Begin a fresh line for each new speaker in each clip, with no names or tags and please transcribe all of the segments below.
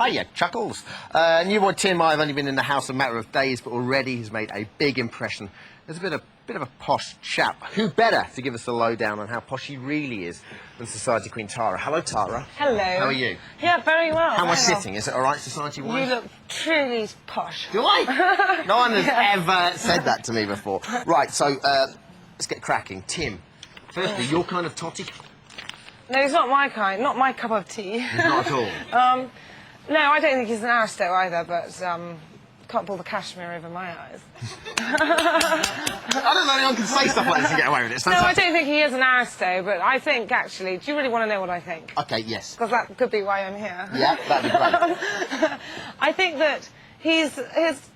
Hiya, Chuckles. New boy Tim might have only been in the house a matter of days, but already he's made a big impression. There's a bit of a posh chap. Who better to give us the lowdown on how posh he really is than Society Queen Tara? Hello, Tara.
Hello.
How are you?
Yeah, very well.
How am I sitting? Is it all right, Society-wise?
You look truly posh.
Do I? No one has ever said that to me before. Right, so let's get cracking. Tim, firstly, you're kind of totty?
No, he's not my kind. Not my cup of tea.
He's not at all?
No, I don't think he's an aristo either, but can't pull the cashmere over my eyes.
I don't know anyone can say stuff like this and get away with it.
No, I don't think he is an aristo, but I think, actually, do you really want to know what I think?
OK, yes.
Because that could be why I'm here.
Yeah, that'd be great.
I think that his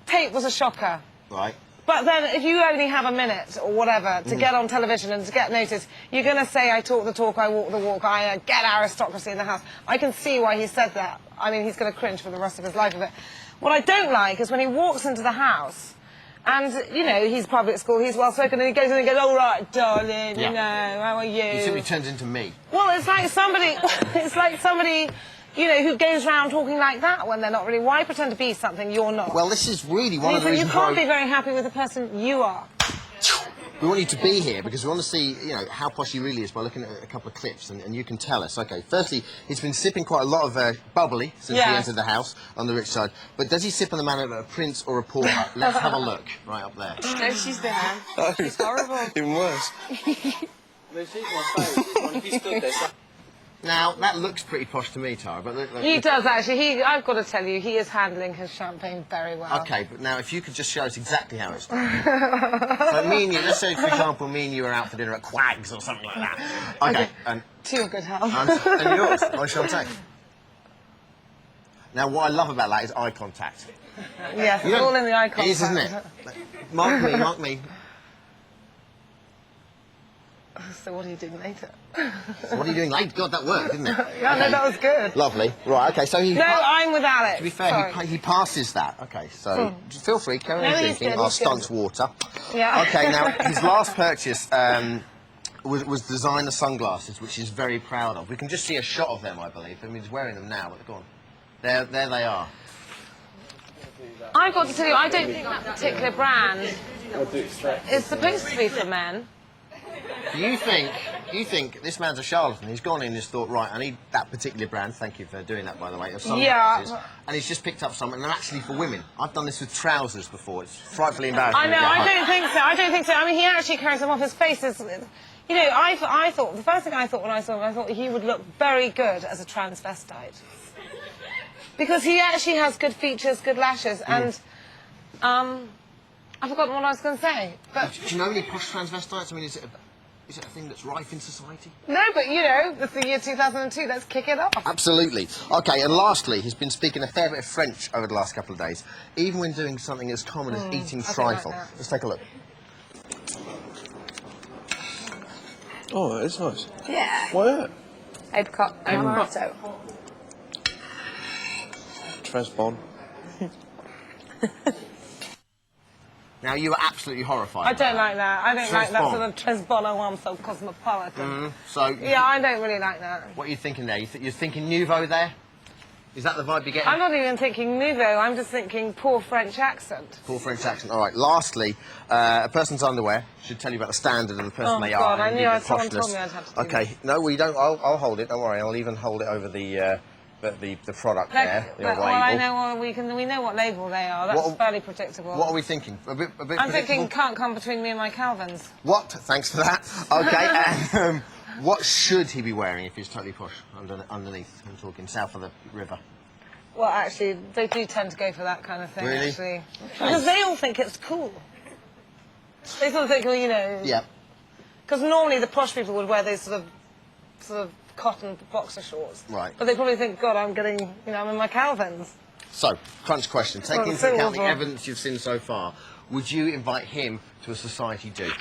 tape was a shocker.
Right.
But then, if you only have a minute or whatever to get on television and to get noticed, you're going to say, I talk the talk, I walk the walk, I get aristocracy in the house. I can see why he said that. I mean, he's going to cringe for the rest of his life of it. What I don't like is when he walks into the house and, you know, he's public school, he's well-spoken, and he goes in and goes, all right, darling, you know, how are you?
He simply turns into me.
Well, it's like somebody, you know, who goes around talking like that when they're not really. Why pretend to be something you're not?
Well, this is really one of the reasons
you can't be very happy with the person you are.
We want you to be here because we want to see, you know, how posh he really is by looking at a couple of clips, and you can tell us. OK, firstly, he's been sipping quite a lot of bubbly since he entered the house on the rich side. But does he sip in the manner of a prince or a pauper? Let's have a look right up there.
No, she's there. She's horrible.
Even worse.
Now, that looks pretty posh to me, Tara, but...
He does, actually. I've got to tell you, he is handling his champagne very well.
OK, but now, if you could just show us exactly how it's done. So me and you, let's say, for example, me and you are out for dinner at Quag's or something like that. OK, and...
To your good health.
And yours, on champagne. Now, what I love about that is eye contact.
Yes, it's all in the eye contact.
It is, isn't it? Mark me, mark me.
So what are you doing later?
So what are you doing later? God, that worked, didn't it?
Yeah, no, that was good.
Lovely. Right, OK, so he...
No, I'm with Alex.
To be fair, he passes that. OK, so feel free, carry on drinking. Our stunt's water.
Yeah.
OK, now, his last purchase was designer sunglasses, which he's very proud of. We can just see a shot of them, I believe. I mean, he's wearing them now, but go on. There they are.
I've got to tell you, I don't think that particular brand is supposed to be for men.
You think this man's a charlatan? He's gone in and thought, right, I need that particular brand. Thank you for doing that, by the way. Of sunglasses, and he's just picked up something, and they're actually for women. I've done this with trousers before. It's frightfully embarrassing.
I know. I don't think so. I don't think so. I mean, he actually carries them off. His face is, you know. I thought the first thing I thought when I saw him, I thought he would look very good as a transvestite because he actually has good features, good lashes, and I've forgotten what I was going to say. But
do you know any posh transvestites? I mean, is it a thing that's rife in society?
No, but, you know, it's the year 2002. Let's kick it off.
Absolutely. OK, and lastly, he's been speaking a fair bit of French over the last couple of days, even when doing something as common as eating trifle. Like Let's take a look.
Oh, it's nice.
Yeah.
Why that?
Apricot and motto.
Tresbon.
Now, you were absolutely horrified.
I don't like that. I don't like that
Tresbon.
sort of Tresbon one, so cosmopolitan.
So...
Yeah, I don't really like that.
What are you thinking there? You're thinking nouveau there? Is that the vibe you're getting?
I'm not even thinking nouveau. I'm just thinking poor French accent.
Poor French accent. All right. Lastly, a person's underwear should tell you about the standard of the person they are.
Oh, God, I knew someone told me I'd have to do
OK. No, we don't. I'll hold it. Don't worry. I'll even hold it over the product there. The
well, I know we know what label they are. That's fairly predictable.
What are we thinking? A bit
I'm thinking can't come between me and my Calvins.
What? Thanks for that. OK. And what should he be wearing if he's totally posh underneath? I'm talking south of the river.
Well, actually, they do tend to go for that kind of thing,
really?
actually. Because they all think it's cool. They sort of think, well, you know...
Yeah.
Because normally the posh people would wear those sort of cotton boxer shorts.
Right.
But they probably think, God, I'm getting, you know, I'm in my Calvins.
So, crunch question. Taking into account the evidence you've seen so far, would you invite him to a society do?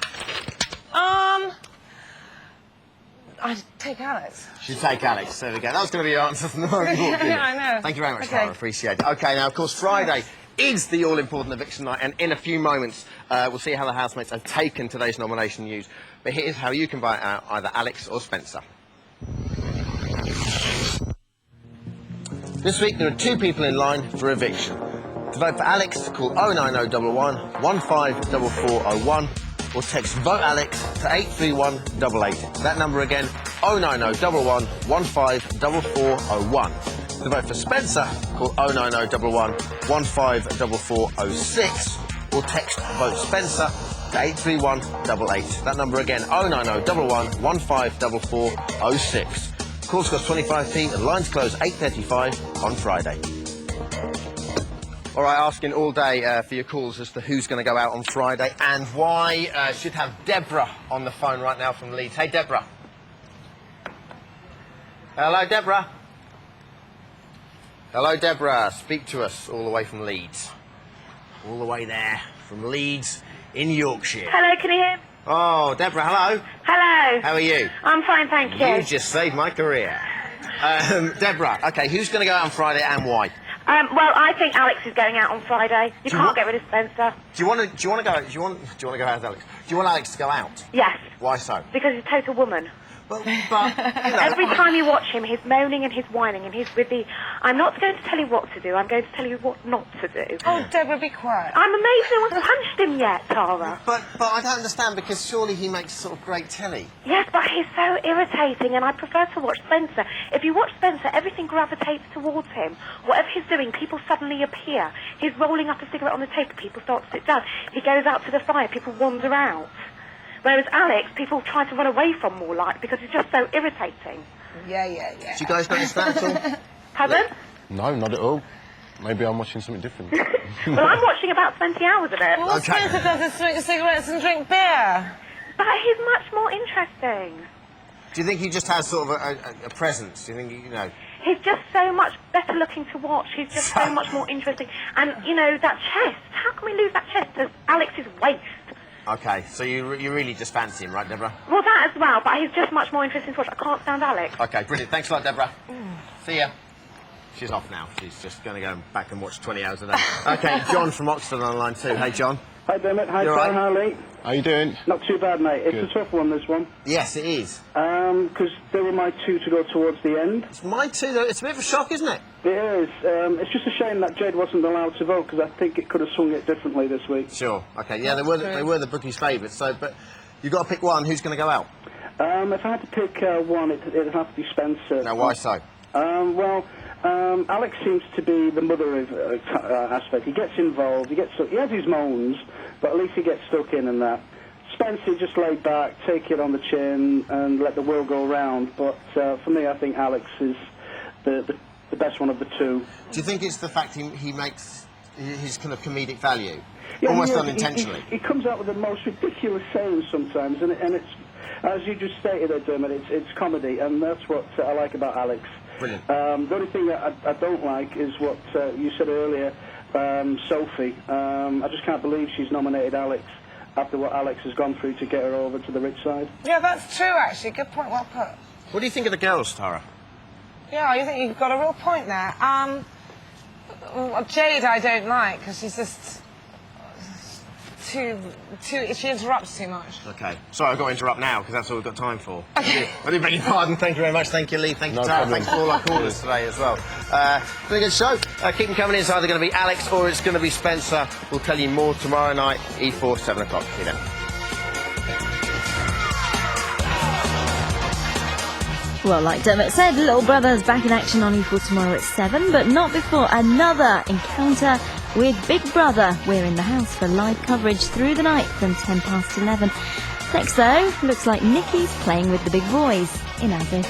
I'd take Alex.
She'd take Alex. There we go. That was going to be your answer. No,
I know.
Thank you very much, Tara. Appreciate it. OK, now, of course, Friday is the all-important eviction night, and in a few moments, we'll see how the housemates have taken today's nomination news. But here's how you can buy out either Alex or Spencer. This week there are 2 people in line for eviction. To vote for Alex, call 09011 154401 or text Vote Alex to 83188. That number again, 09011 154401. To vote for Spencer, call 09011 154406 or text Vote Spencer to 83188. That number again, 09011 154406. Calls cost 25p and lines close 8:35 on Friday. All right, asking all day for your calls as to who's going to go out on Friday and why. Should have Deborah on the phone right now from Leeds. Hey, Deborah. Hello, Deborah. Hello, Deborah. Speak to us all the way from Leeds. All the way there from Leeds in Yorkshire.
Hello, can you hear me?
Oh, Deborah, hello.
Hello.
How are you?
I'm fine, thank you.
You just saved my career. Deborah, okay, who's going to go out on Friday and why?
Well, I think Alex is going out on Friday. You can't get rid of Spencer.
Do you want to go out with Alex? Do you want Alex to go out?
Yes.
Why so?
Because he's a total woman.
But you know,
Every time you watch him, he's moaning and he's whining and he's with the... I'm not going to tell you what to do, I'm going to tell you what not to do.
Oh, Deborah, be quiet.
I'm amazed no one's punched him yet, Tara.
But I don't understand, because surely he makes sort of great telly.
Yes, but he's so irritating and I prefer to watch Spencer. If you watch Spencer, everything gravitates towards him. Whatever he's doing, people suddenly appear. He's rolling up a cigarette on the table, people start to sit down. He goes out to the fire, people wander out. Whereas Alex, people try to run away from more like because he's just so irritating.
Yeah.
Do you guys notice that at all?
Pardon?
No, not at all. Maybe I'm watching something different.
Well, I'm watching about 20 hours of it.
Well, all
Okay.
Spencer does is smoke cigarettes and drink beer.
But he's much more interesting.
Do you think he just has sort of a presence? Do you think, you know...
He's just so much better looking to watch. He's just so much more interesting. And, you know, that chest. How can we lose that chest to Alex's waist?
Okay, so you really just fancy him, right, Deborah?
Well, that as well, but he's just much more interesting to watch. I can't stand Alex.
Okay, brilliant. Thanks a lot, Deborah. See ya. She's off now. She's just going to go back and watch 20 hours a day. Okay, John from Oxford on line 2. Hey, John.
Hi, Dermot. Hi,
You all
Sarah.
right?
How are you?
How you doing?
Not too bad, mate. It's
Good.
a tough one, this one.
Yes, it is.
Because they were my 2 to go towards the end.
It's my 2, though. It's a bit of a shock, isn't it?
It is. It's just a shame that Jade wasn't allowed to vote, because I think it could have swung it differently this week.
Sure. Okay, yeah, they were the bookies' favourites, so, but you've got to pick one. Who's going to go out?
If I had to pick one, it'd have to be Spencer.
Now, why so?
Alex seems to be the mother of aspect. He gets involved, he has his moans, but at least he gets stuck in and that. Spencer just laid back, take it on the chin, and let the world go round. But for me, I think Alex is the best one of the 2.
Do you think it's the fact he makes his kind of comedic value?
Yeah,
Almost
he is.
unintentionally.
He comes out with the most ridiculous sayings sometimes, and it's, as you just stated there, Dermot, it's comedy, and that's what I like about Alex.
Brilliant.
The only thing that I don't like is what you said earlier, Sophie. I just can't believe she's nominated Alex after what Alex has gone through to get her over to the rich side.
Yeah, that's true, actually. Good point, well put.
What do you think of the girls, Tara?
Yeah, you think you've got a real point there. Jade I don't like, because she's just she interrupts too much.
Okay. Sorry, I've got to interrupt now, because that's all we've got time for. I do beg your pardon. Thank you very much. Thank you, Lee. Thank you,
No
Tara.
problem.
Thanks for all our callers today as well. Been a good show. Keep them coming in. It's either going to be Alex or it's going to be Spencer. We'll tell you more tomorrow night, E4, 7 o'clock. See you then.
Well, like Dermot said, Little Brother's back in action on E4 tomorrow at 7, but not before another encounter with Big Brother. We're in the house for live coverage through the night from 10 past 11. Next, though, looks like Nikki's playing with the big boys in Avid.